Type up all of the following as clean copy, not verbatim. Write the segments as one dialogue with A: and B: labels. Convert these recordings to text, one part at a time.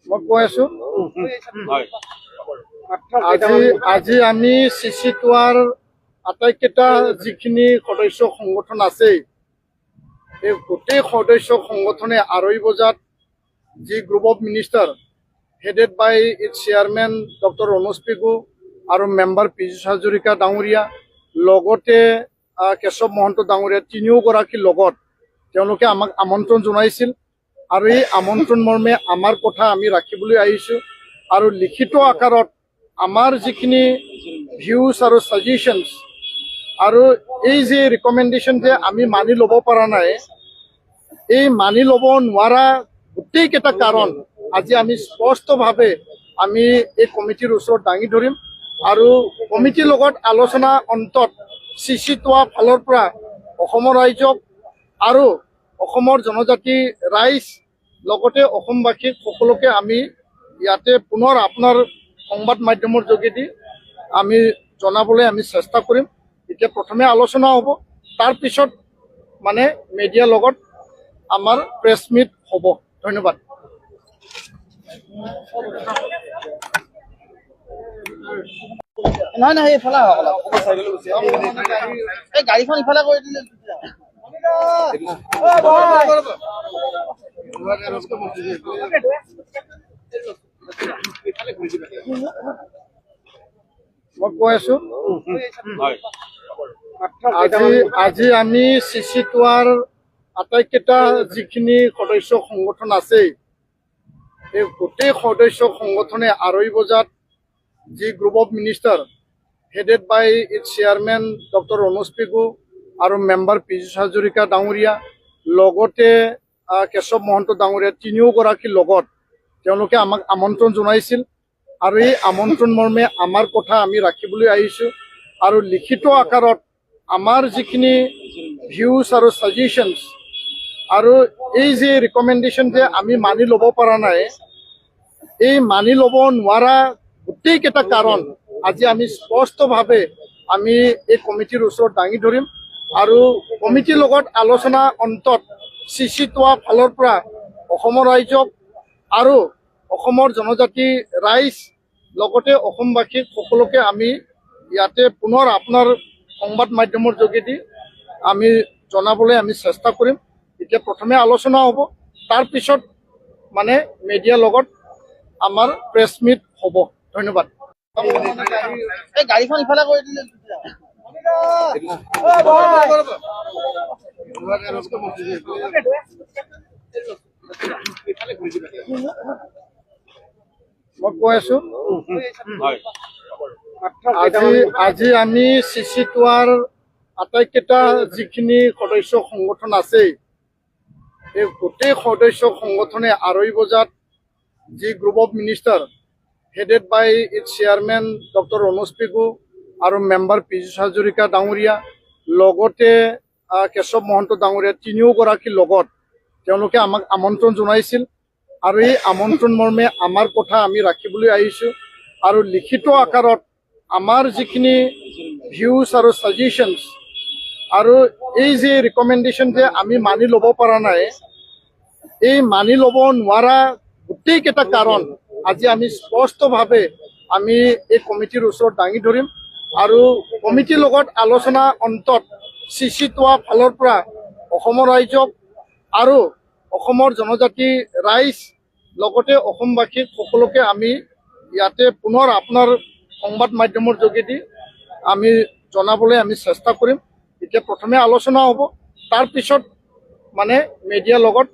A: মই কৈ আছো আজি আমি চিচিটোৱাৰ আটাইকেইটা যিখিনি সদস্য সংগঠন আছে এই গোটেই সদস্য সংগঠনে 2:30 বজাত যি group of minister headed by its chairman doctor Ranoj Pegu আৰু মেম্বাৰ পীযুষ হাজৰিকা ডাঙৰীয়া লগতে কেশৱ মহন্ত ডাঙৰীয়া তিনিওগৰাকীৰ লগত তেওঁলোকে আমাক আমন্ত্ৰণ জনাইছিল আৰু এই আমন্ত্ৰণ মৰ্মে আমাৰ কথা আমি ৰাখিবলৈ আহিছোঁ আৰু লিখিত আকাৰত আমাৰ যিখিনি ভিউজ আৰু ছাজেশ্যনছ আৰু এই যে ৰিকমেণ্ডেশ্যন যে আমি মানি ল'ব পৰা নাই এই মানি ল'ব নোৱাৰা গোটেইকেইটা কাৰণ আজি আমি স্পষ্টভাৱে আমি এই কমিটিৰ ওচৰত দাঙি ধৰিম আৰু কমিটিৰ লগত আলোচনা অন্তত চিচিটোৱা ফালৰ পৰা অসমৰ ৰাইজক আৰু অসমৰ জনজাতি ৰাইজ লগতে অসমবাসীক সকলোকে আমি ইয়াতে পুনৰ আপোনাৰ সংবাদ মাধ্যমৰ যোগেদি আমি জনাবলৈ আমি চেষ্টা কৰিম। এতিয়া প্ৰথমে আলোচনা হ'ব, তাৰপিছত মানে মিডিয়াৰ লগত আমাৰ প্ৰেছ মিট হ'ব। ধন্যবাদ।
B: নহয় নহয় এইফালে এই গাড়ীখন ইফালে কৰি দিলে
A: মই কৈ আছো আজি আমি চিচিটোৱাৰ আটাইকেইটা যিখিনি সদস্য সংগঠন আছে এই গোটেই সদস্য সংগঠনে 2:30 বজাত যি group of minister headed by its chairman doctor Ranoj Pegu আৰু মেম্বাৰ পীযুষ হাজৰিকা ডাঙৰীয়া লগতে কেশৱ মহন্ত ডাঙৰীয়া তিনিওগৰাকীৰ লগত তেওঁলোকে আমাক আমন্ত্ৰণ জনাইছিল আৰু এই আমন্ত্ৰণ মৰ্মে আমাৰ কথা আমি ৰাখিবলৈ আহিছোঁ আৰু লিখিত আকাৰত আমাৰ যিখিনি ভিউজ আৰু ছাজেশ্যনছ আৰু এই যে ৰিকমেণ্ডেশ্যন যে আমি মানি ল'ব পৰা নাই এই মানি ল'ব নোৱাৰা গোটেইকেইটা কাৰণ আজি আমি স্পষ্টভাৱে আমি এই কমিটিৰ ওচৰত দাঙি ধৰিম আৰু কমিটিৰ লগত আলোচনা অন্তত চিচিটোৱা ফালৰ পৰা অসমৰ ৰাইজক আৰু অসমৰ জনজাতি ৰাইজ লগতে অসমবাসীক সকলোকে আমি ইয়াতে পুনৰ আপোনাৰ সংবাদ মাধ্যমৰ যোগেদি আমি জনাবলৈ আমি চেষ্টা কৰিম। এতিয়া প্ৰথমে আলোচনা হ'ব, তাৰপিছত মানে মিডিয়াৰ লগত আমাৰ প্ৰেছ মিট হ'ব। ধন্যবাদ।
B: এই গাড়ীখন ইফালে কৰি দিলে
A: মই কৈ আছো আজি আমি চিচিটোৱাৰ আটাইকেইটা যিখিনি সদস্য সংগঠন আছে এই গোটেই সদস্য সংগঠনে 2:30 বজাত যি group of minister headed by its chairman doctor Ranoj Pegu আৰু মেম্বাৰ পীযুষ হাজৰিকা ডাঙৰীয়া লগতে কেশৱ মহন্ত ডাঙৰীয়া তিনিওগৰাকীৰ লগত তেওঁলোকে আমাক আমন্ত্ৰণ জনাইছিল আৰু এই আমন্ত্ৰণ মৰ্মে আমাৰ কথা আমি ৰাখিবলৈ আহিছোঁ আৰু লিখিত আকাৰত আমাৰ যিখিনি ভিউজ আৰু ছাজেশ্যনছ আৰু এই যে ৰিকমেণ্ডেশ্যন যে আমি মানি ল'ব পৰা নাই এই মানি ল'ব নোৱাৰা গোটেইকেইটা কাৰণ আজি আমি স্পষ্টভাৱে আমি এই কমিটিৰ ওচৰত দাঙি ধৰিম আৰু কমিটিৰ লগত আলোচনা অন্তত চিচিটোৱা ফালৰ পৰা অসমৰ ৰাইজক আৰু অসমৰ জনজাতি ৰাইজ লগতে অসমবাসীক সকলোকে আমি ইয়াতে পুনৰ আপোনাৰ সংবাদ মাধ্যমৰ যোগেদি আমি জনাবলৈ আমি চেষ্টা কৰিম। এতিয়া প্ৰথমে আলোচনা হ'ব, তাৰপিছত মানে মিডিয়াৰ লগত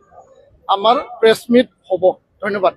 A: আমাৰ প্ৰেছ মিট হ'ব। ধন্যবাদ।